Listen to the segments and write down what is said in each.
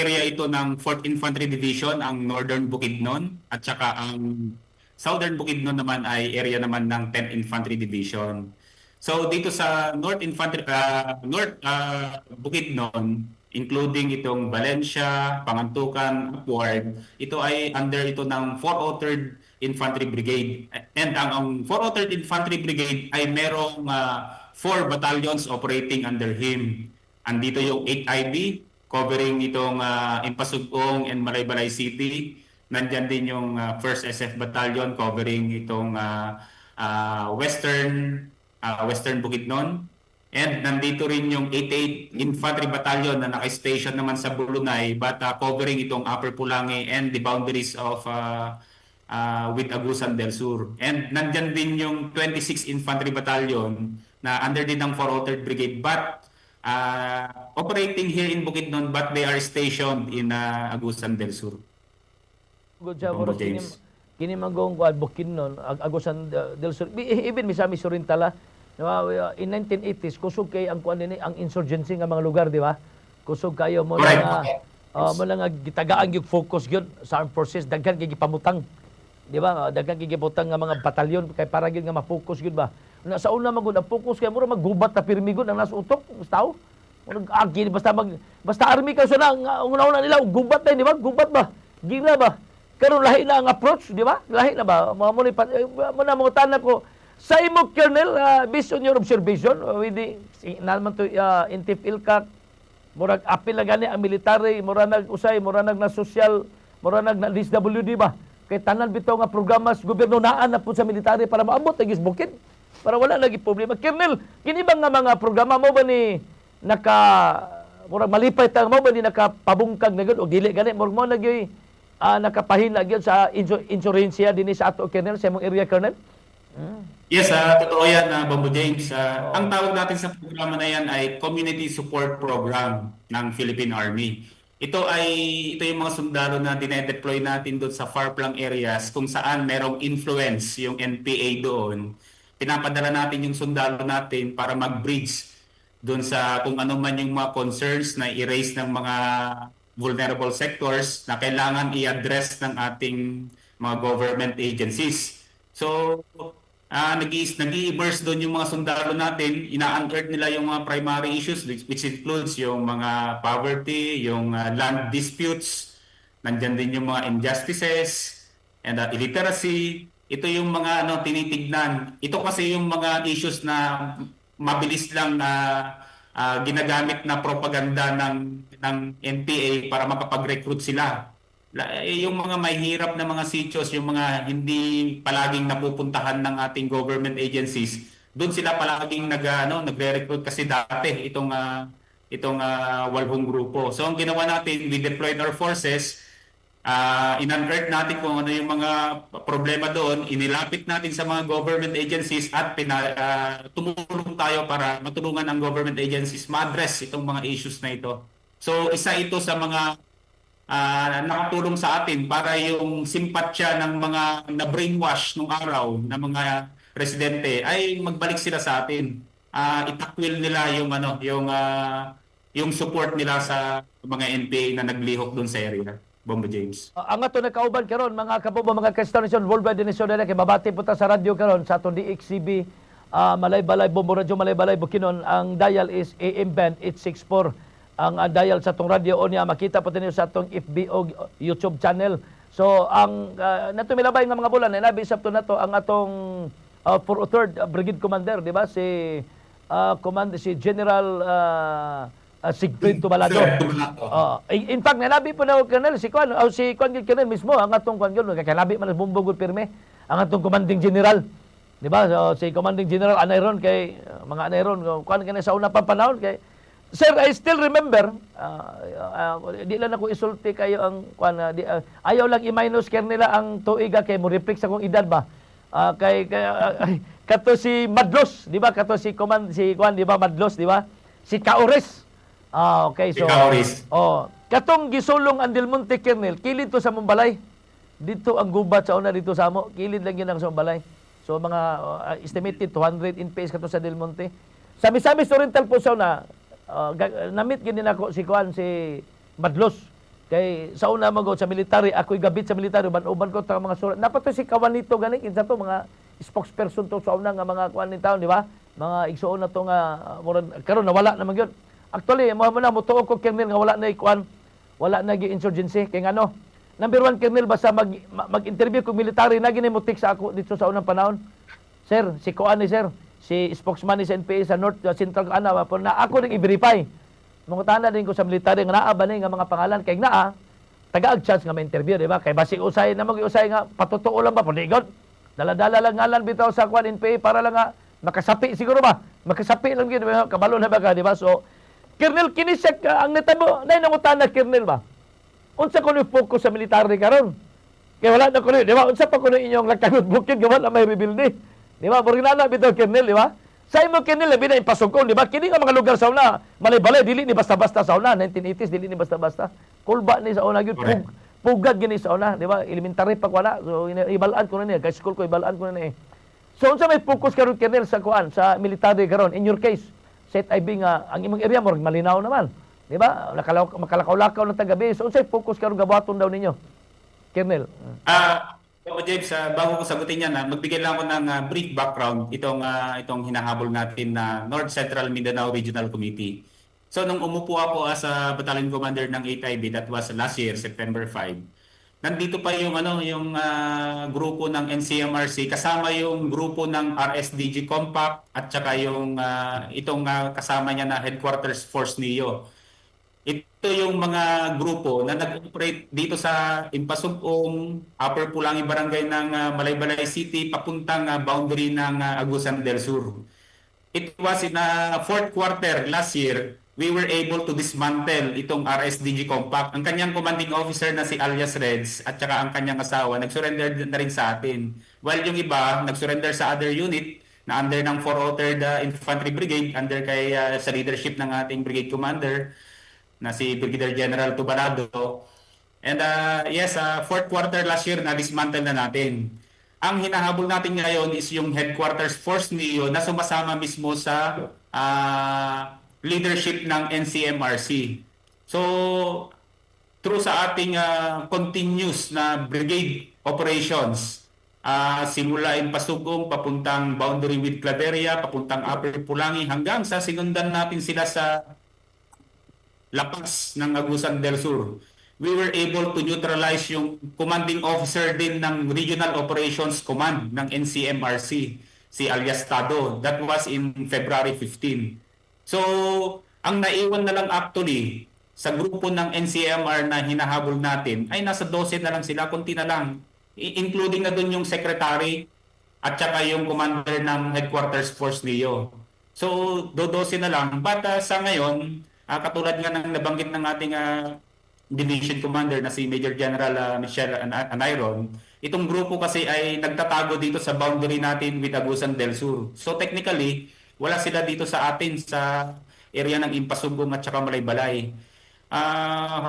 area ito ng 4th Infantry Division, ang Northern Bukidnon, at saka ang Southern Bukidnon naman ay area naman ng 10th Infantry Division. So dito sa North Bukidnon, including itong Valencia, Pangantukan, Upward, ito ay under ito ng 403rd Infantry Brigade. And ang 403rd Infantry Brigade ay merong 4 battalions operating under him. Andito yung 8IB covering itong Impasugong and Malaybalay City. Nandyan din yung 1st SF Battalion covering itong Western Bukidnon. And nandito rin yung 88 Infantry Battalion na naka-station naman sa Bulunay but covering itong Upper Pulangi and the boundaries of with Agusan del Sur. And nandyan din yung 26 Infantry Battalion na under din ng 403rd Brigade but operating here in Bukidnon but they are stationed in Agusan del Sur. Good job, Bongo Boros. James. Kini manggong Bukidnon, Agusan del Sur. Even Misami Surintala, in 1980s kusog kay ang kuan dinhi ang insurgency nga mga lugar, di ba? Kusog kayo mo mo lang gitagaan gyud focus gyud sa armed forces, daghan kay gipamutang. Di ba? Daghan kay gipamutang nga mga batalyon kay para gyud nga ma-focus gyud ba. Na sa una magud ang focus kay mura maggubat ta pirmi gud ang nasa utok, tao. Agi basta army ka sa ang una nila gubat na, di ba? Gubat ba? Gila ba? Karon lahi na ang approach, di ba? Lahi na ba? Mo na mo tanan ko sa imo, Colonel, based on your observation, with the naman to Intif Ilkat, murag apil na gani ang military, murag nag-usay, murag na social, murag na DSWD ba? Kay tanan bitaw nga programa sa gobyerno naan na po sa military para maabot ang bukid, para wala lagi problema. Colonel, kini ba nga mga programa mo ba ni murag malipay ta mo ba ni nakapabungkag na gud o dili gani murag mo nagyoy nakapahina gyud sa insuransya dinhi sa ato, Colonel, sa imong area, Colonel? Yes, totoo yan, Bombo James. Ang tawag natin sa programa na yan ay Community Support Program ng Philippine Army. Ito yung mga sundalo na dinedeploy natin doon sa far-flung areas kung saan merong influence yung NPA doon. Pinapadala natin yung sundalo natin para mag-bridge doon sa kung ano man yung mga concerns na i-raise ng mga vulnerable sectors na kailangan i-address ng ating mga government agencies. So, nag-i-immerse doon yung mga sundalo natin, ina-unearth nila yung mga primary issues which includes yung mga poverty, yung land disputes, nandyan din yung mga injustices, and illiteracy. Ito yung mga tinitignan. Ito kasi yung mga issues na mabilis lang na ginagamit na propaganda ng NPA para makapag-recruit sila. Yung mga mahirap na mga sitios, yung mga hindi palaging napupuntahan ng ating government agencies, doon sila palaging nagre-recruit kasi dati itong walhong grupo. So ang ginawa natin, we deployed our forces, in-unearth natin kung ano yung mga problema doon, inilapit natin sa mga government agencies at tumulong tayo para matulungan ang government agencies ma-address itong mga issues na ito. So isa ito sa mga nakatulong sa atin para yung simpatsya ng mga na-brainwash nung araw na mga residente ay magbalik sila sa atin. Itakwil nila yung support nila sa mga NPA na naglihok doon sa area. Bombo James. Ang ato nakauban karon mga kapubo, mga ka-station worldwide dinasyon nila kay babati po ta sa radyo karon sa atong DXCB Malaybalay Bombo Radio Malaybalay Bukidnon. Ang dial is AM band 864. Ang dial sa atong radio o niya makita po ninyo sa atong FB YouTube channel. So ang nato milabay nga mga bulan na nabisap to nato ang atong 403rd Brigade Commander, di ba? Si General Sigfrid Tubalado. In fact, nalabi po na Colonel, si Kwan Colonel mismo, ang atong Kwan yun, kakalabi man bumbugod pirme, ang atong Commanding General. Di ba? So, si Commanding General Anayron, kay mga Anayron, Kwan ka na sa una pang panahon, kay Sir, I still remember, di lang ako isulti kayo ang Kwan, ayaw lang i-minus care nila ang tuiga kay mo reflect sa kong edad ba? Kato si Madlos, di ba? Kato si Kwan, di ba? Madlos, di ba? Si Caores. Okay, so katong gisulong ang Del Monte, Colonel, kilid to sa Mumbalay. Dito ang gubat sa una dito sa amo, kilid lang yun ang sa Mumbalay. So mga estimated 200 in pace kato sa Del Monte. Sami-sami Oriental po sa una, namit gini nako si Madlos. Kay sa una magod sa military, ako'y gabit sa military, uban ko ta mga sulat. Napato si Kawanito gani kinsa to mga spokesperson to sa una nga mga kuan ni taon, di ba? Mga igsuon na to nga murag karon nawala naman gyud. Actually, mo na mutuo ko Kernel nga wala na kuan, wala na gi insurgency kay ngano. Number one, Kernel, basta mag-interview kung military na gini mutik sa ako dito sa unang panahon. Sir, si kuan ni sir, si spokesman ni sa NPA sa North Central ana na ako nang i-verify. Mangutana din ko sa military nga naa ba ni nga mga pangalan kay naa taga-ag chance nga ma-interview, di ba? Kay basi usay na mag-usay nga patutuo lang ba punigon. Dala-dala lang ngalan bitaw sa kwan NPA para lang nga makasapi siguro ba? Makasapi lang gyud kabalo na ba ka, di ba? So Kernel kini siya ang netabo nay nangutana Kernel ba? Unsa ko ni focus sa military karon? Kay wala na ko ni, di ba? Unsa pa ko ni inyong lakagot bukid gawan na may rebuild ni. Di ba? Burinana bitaw Kernel, di ba? Sa imo Kernel labi na impasugkon, di ba? Kini nga mga lugar sa una, balay-balay dili ni basta-basta sa una, 1980s dili ni basta-basta. Kulba ni sa una gyud, pugad gini sa una, di ba? Elementary pa wala. So ibalaan ko na niya, kay school ko ibalaan ko na niya. So unsa may focus karon Kernel sa kuan, sa military karon? In your case, set IB nga ang imong area mo malinaw naman. Di ba? Makalakaw-lakaw ng tagabi. So unsay focus karon gabuhaton daw ninyo? Kernel. James, bago ko sagutin yan, magbigay lang ako ng brief background itong hinahabol natin na North Central Mindanao Regional Committee. So nung umupo ako as a battalion commander ng 8IB, that was last year, September 5. Nandito pa yung grupo ng NCMRC kasama yung grupo ng RSDG Compact at saka yung kasama niya na Headquarters Force NIO. Ito yung mga grupo na nag-operate dito sa Impasugong, Upper Pulangi Barangay ng Malaybalay City, papuntang boundary ng Agusan del Sur. It was in fourth quarter last year, we were able to dismantle itong RSDG Compact. Ang kanyang commanding officer na si Alias Reds at saka ang kanyang asawa, nag-surrender na rin sa atin. While yung iba, nag-surrender sa other unit na under ng 403rd Infantry Brigade, under sa leadership ng ating brigade commander, na si Brigadier General Tubalado. And fourth quarter last year, na-dismantle na natin. Ang hinahabol natin ngayon is yung Headquarters Force NIO na sumasama mismo sa leadership ng NCMRC. So, through sa ating continuous na brigade operations, simula Impasugong, papuntang boundary with Claveria, papuntang Upper Pulangi, hanggang sa sinundan natin sila sa lapas ng Agusan del Sur. We were able to neutralize yung commanding officer din ng Regional Operations Command ng NCMRC, si alias Tado. That was in February 15. So, ang naiwan na lang actually sa grupo ng NCMR na hinahabol natin ay nasa 12 na lang sila, kunti na lang. Including na dun yung secretary at saka yung commander ng Headquarters Force NIO. So, 12 na lang. But sa ngayon, katulad nga ng nabanggit ng ating division commander na si Major General Michelle Anayron, itong grupo kasi ay nagtatago dito sa boundary natin with Agusan del Sur. So technically, wala sila dito sa atin sa area ng Impasugong at saka Malaybalay.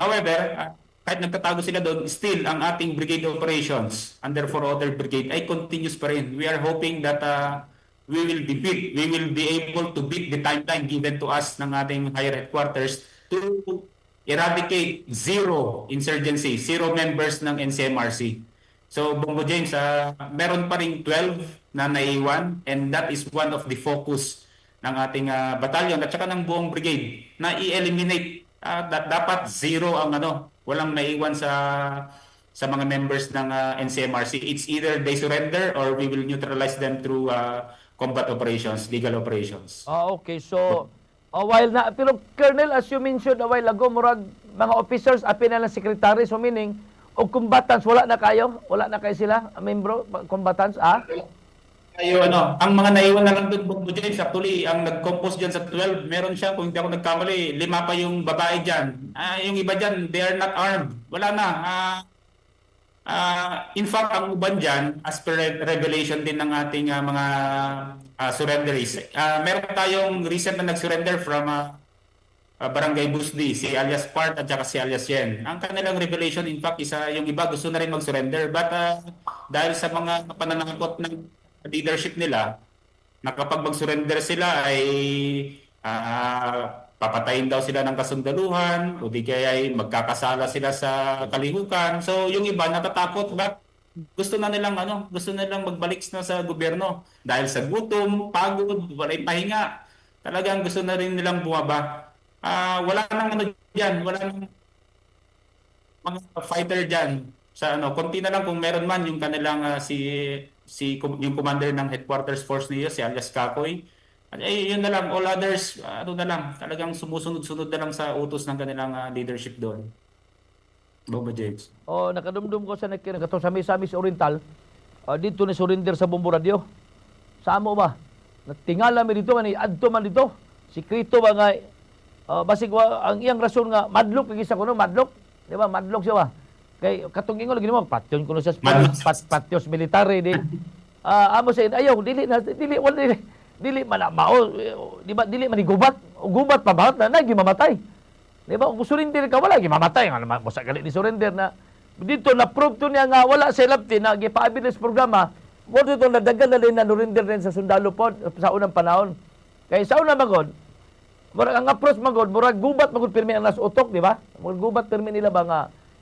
However, kahit nagtatago sila doon, still ang ating brigade operations under 403rd Brigade ay continuous pa rin. We are hoping that we will be able to beat the timeline given to us ng ating higher headquarters to eradicate zero insurgency, zero members ng NCMRC. So, Bongo James, meron pa ring 12 na naiwan and that is one of the focus ng ating batalyon at saka ng buong brigade na i-eliminate. Dapat zero ang walang naiwan sa mga members ng NCMRC. It's either they surrender or we will neutralize them through combat operations, legal operations. Okay. So, pero Colonel, as you mentioned a while ago, murag mga officers, apin na lang secretary, so meaning, o combatants, wala na kayo sila, membro, combatants, Ang mga naiwan na lang doon, Bongo James, actually, ang nag-compose dyan sa 12, meron siya, kung hindi ako nagkamali, 5 pa yung babae dyan. Yung iba dyan, they are not armed. Wala na. In fact, ang uban dyan, as per revelation din ng ating mga surrenderies, meron tayong recent na nag-surrender from Barangay Busdi, si alias Part at saka si alias Yen. Ang kanilang revelation, in fact, yung iba gusto na rin mag-surrender. But dahil sa mga pananakot ng leadership nila, na kapag mag-surrender sila ay papatayin daw sila ng kasundaluhan o di kaya ay magkakasala sila sa kalihukan. So yung iba natatakot ba gusto na nilang gusto na nilang magbalik na sa gobyerno dahil sa gutom, pagod, walay pahinga. Talagang gusto na rin nilang bumaba. Wala nang diyan, wala nang mga fighter diyan. Sa konti na lang kung meron man yung kanilang yung commander ng headquarters force niyo si alias Kakoy. Ay, yun na lang. All others, na lang. Talagang sumusunod-sunod na lang sa utos ng kanilang leadership doon. Bobo James. O nakadumdum ko sa nakikinig kato sa Misamis Oriental, dito ni surrender sa Bombo Radio. Sa amo ba? Natingala mi dito man adto man dito. Sikreto ba nga basig ang iyang rason nga madlok kay sa kuno madlok, di ba? Madlok siya ba? Kay katong ingon lagi mo patyon kuno sa patyos military di. Amo sa ayaw dili man mao, di ba dili man gubat. Gubat pa ba na gimamatay. Di ba? Kung surrender ka, wala, gimamatay. Basta galit ni surrender na. Dito, na-prove to niya nga, wala sa lapti na gipa-abilis programa. Wala dito, nadagan na rin na surrender rin sa sundalo po sa unang panahon. Kaya sa unang magod, ang approach magod, murag gubat magod pirmi ang nas utok, di ba? Murag gubat pirmi nila ba nga,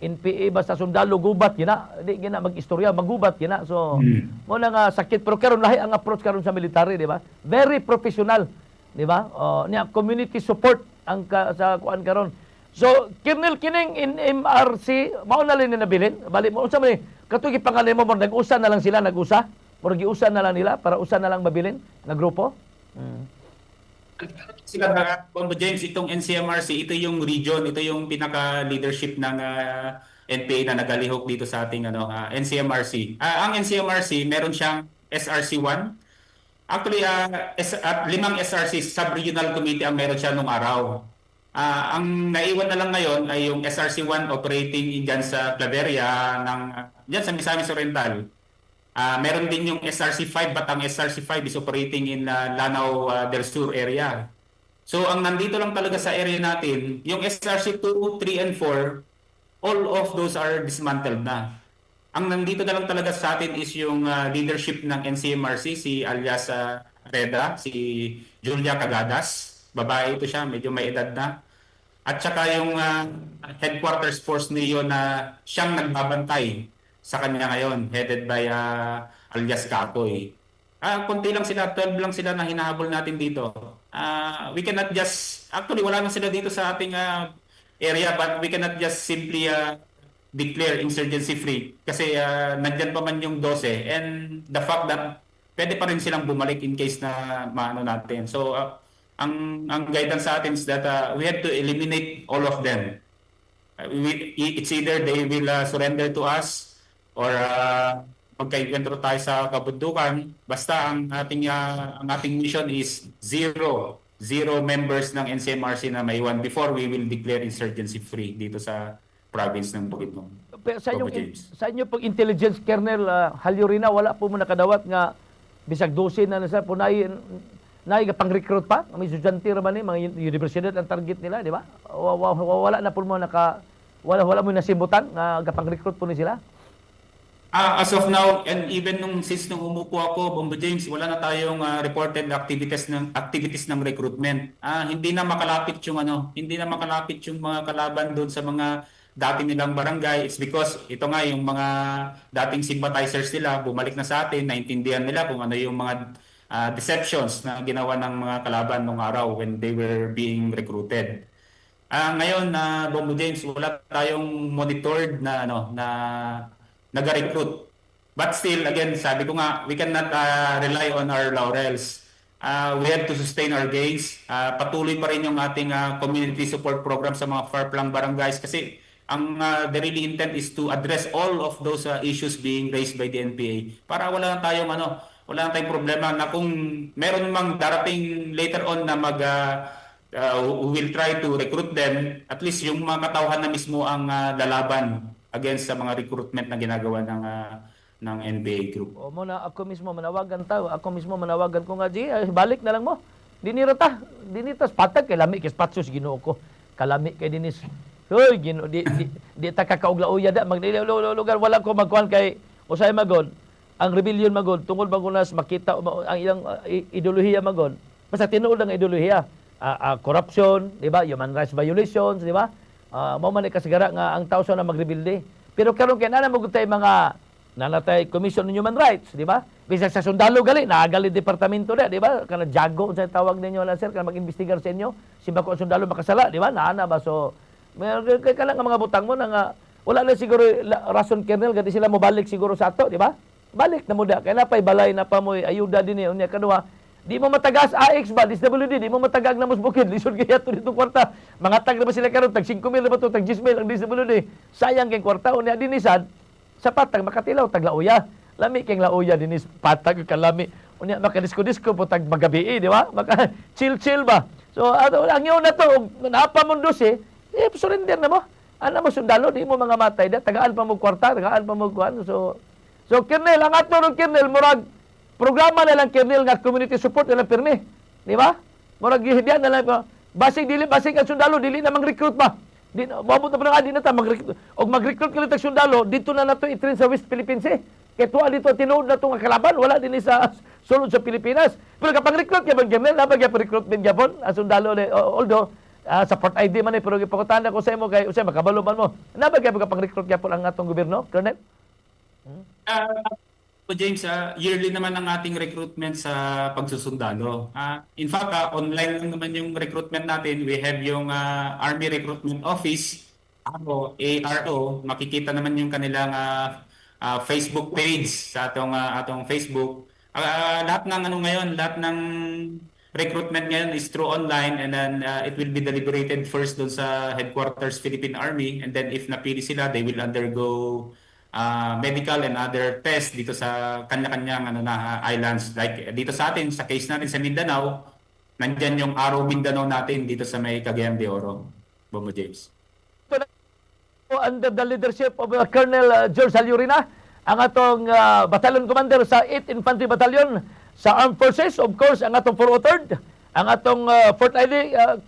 NPA basta sundalo gubat gina, di gina mag-istorya, magubat gina. So, mo na nga sakit pero karon lahi ang approach karon sa military, di ba? Very professional, di ba? Niya community support ang sa kuan karon. So, Colonel kining in MRC mao na lang ni nabilin. Bali mo unsa man ni katugi pangalan mo nag-usa na lang sila nag-usa. Murag giusa na lang nila para usa na lang mabilin nga grupo. Sila Bombo James, itong NCMRC, ito yung region, ito yung pinaka-leadership ng NPA na nagalihok dito sa ating NCMRC. Ang NCMRC, meron siyang SRC-1. Actually, 5 SRC sub-regional committee ang meron siya nung araw. Ang naiwan na lang ngayon ay yung SRC-1 operating dyan sa Claveria, dyan sa Misamis Oriental. Meron din yung SRC-5 but ang SRC-5 is operating in Lanao del Sur area. So ang nandito lang talaga sa area natin, yung SRC-2, 3, and 4, all of those are dismantled na. Ang nandito na lang talaga sa atin is yung leadership ng NCMRC, si alias Reda, si Julia Cagadas. Babae ito siya, medyo may edad na. At saka yung headquarters force niyo na siyang nagbabantay sa kanya ngayon, headed by alias Kakoy. Konti lang sila, 12 lang sila na hinahabol natin dito. We cannot just, actually wala na sila dito sa ating area, but we cannot just simply declare insurgency free kasi nandyan pa man yung 12 and the fact that pwede pa rin silang bumalik in case na maano natin. So ang guidance sa atin is that we have to eliminate all of them. It's either they will surrender to us or magkaikwentro tayo sa kabundukan. Basta ang ating mission is zero members ng NCMRC na maiwan before we will declare insurgency free dito sa province ng Bukidnon. Pero sa inyo pag intelligence kernel Halyurina wala po mo nakadawat nga bisag 12 na sa punay pang-recruit pa may estudyante ra man ni mga universidad ang target nila di ba wala na po mo wala mo nasimutan nga gapang-recruit po ni sila. As of now and even since nung umupo ako Bombo James wala na tayong reported activities ng recruitment. Hindi na makalapit yung mga kalaban doon sa mga dati nilang barangay. It's because ito nga yung mga dating sympathizers nila bumalik na sa atin, naintindihan nila kung ano yung mga deceptions na ginawa ng mga kalaban nung araw when they were being recruited. Ngayon Bombo James wala tayong monitored na nag-recruit. But still again sabi ko nga we cannot rely on our laurels. We have to sustain our gains. Patuloy pa rin yung ating community support program sa mga far-flung barangays kasi the really intent is to address all of those issues being raised by the NPA para wala na tayong problema na kung meron mang darating later on na who will try to recruit them, at least yung mga katauhan na mismo ang lalaban against sa mga recruitment na ginagawa ng NPA group. O mo na ako mismo manawagan ko nga balik na lang mo. Dinirata patag kay lami kay spatsos Ginoo ko. Kalami kay dinis. Hoy Ginoo di ta kakaugla-uya da lugar wala ko magkuan kay usay magod. Ang rebellion magod tungod magunas makita ang ilang ideolohiya magod. Basta tinuod ang ideolohiya. corruption, di ba? Human rights violations, di ba? Mao man ni kasigara nga ang tao na magrebilde. Pero karon kay nana mo tay mga nanatay Commission on Human Rights, di ba? Bisag sa sundalo gali, naagali departamento na, di ba? Kana jago sa tawag ninyo na sir, kana mag-imbestigar sa inyo, simba ko ang sundalo makasala, di ba? Naana ba so kay kana nga mga butang mo na nga wala na siguro rason kernel gati sila mo balik siguro sa ato, di ba? Balik na mo da kay napay balay na pa mo ayuda din unya kanwa. Di mo matagas AX ba, DSWD, di mo matagag na musbukid, lisod kaya ito dito kwarta. Mga tag na ba sila karon tag 5,000 na ba to, tag 10,000 ang DSWD. Sayang kay kwarta unya dinisan sa patag makatilaw tag lauya. Lami kay lauya dinis patag kalami. Unya makadisko-disko po tag magabi, di ba? Maka chill ba. So ang yun na to, napa mo 12, surrender na mo. Ano mo sundalo, di mo mga matay da, tagaan pa mo kwarta, tagaan pa mo kuan. So kernel ang ato ng kernel murag programa na lang kernel nga community support na lang pirmi. Di ba? Murag gihidian na lang basig ang sundalo dili na mang-recruit ba. Di maabot na pa nga di na ta mag-recruit og mag-recruit kila tag sundalo dito na nato i-train sa West Philippines. Kay tuwa dito tinuod na to nga kalaban wala din sa sulod sa Pilipinas. Pero kapag recruit gyapon kernel na bagya recruitment gyapon ang sundalo ni although support ID man pero gipakutana ko sa imo kay usay makabalo man mo. Na bagya kapag recruit gyapon ang atong gobyerno, kernel? James, yearly naman ang ating recruitment sa pagsusundalo. In fact, online lang naman yung recruitment natin. We have yung Army Recruitment Office, ARO. Makikita naman yung kanilang Facebook page sa atong Facebook. Lahat ng lahat ng recruitment ngayon is through online and then it will be deliberated first doon sa headquarters Philippine Army and then if napili sila, they will undergo medical and other tests dito sa kanya-kanyang islands. Like dito sa atin, sa case natin sa Mindanao, nandyan yung Araw Mindanao natin dito sa may Cagayan de Oro. Bombo James. Under the leadership of Colonel George Halyurina, ang atong battalion commander sa 8th Infantry Battalion sa Armed Forces, of course, ang atong 403rd, ang atong 4th ID,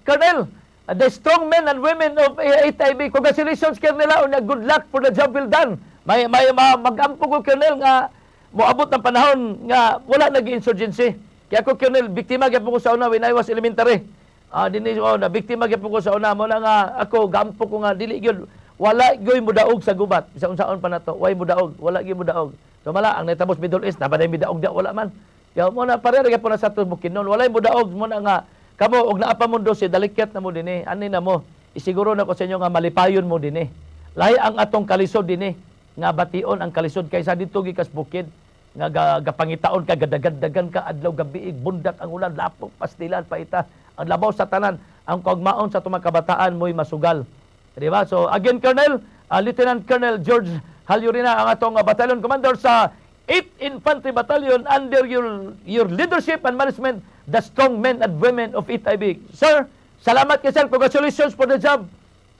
Colonel, the strong men and women of 8th IB. Congratulations, Colonel. Good luck for the job well done. May mag-ampo ko, Colonel, nga moabot ng panahon nga wala nag-insurgency. Kaya ako, Colonel, biktima gyapon ko sa una when I was elementary. Na biktima gyapon ko sa una mo na nga ako gampo ko nga dili gyud wala gyud mudaog sa gubat. Sa unsaon pa nato, way mudaog, wala gyud mudaog. So mala ang natapos Middle East, nabaday mudaog da wala man. Kaya mo na pareha gyapon na sa ato Bukidnon, wala mudaog mo na nga kamo og naa pa mundo si dalikat na mo dinhi. Ani na mo, isiguro na ko sa inyo nga malipayon mo dinhi. Lahi ang atong kalisod dinhi nga bation ang kalisod kaysa dito gikas bukid nga gapangitaon ka gadagadagan ka adlaw gabi bundak ang ulan lapok pastilan paita ang labaw sa tanan ang kagmaon sa tumang kabataan mo'y masugal, di ba? So again, Colonel, Lieutenant Colonel George Halyurina ang atong battalion commander sa 8th Infantry Battalion under your leadership and management, the strong men and women of 8th IB. Sir, salamat kay sir, congratulations for the job.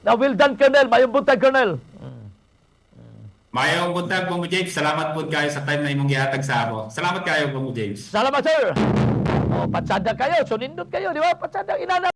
Well done, Colonel. Mayong buntag, Colonel. Mayong buntag, Bombo James. Salamat po kayo sa time na imong gihatag sa ako. Salamat kayo, Bombo James. Salamat, sir. Patsada kayo, sunindot kayo, di ba? Patsada, inana.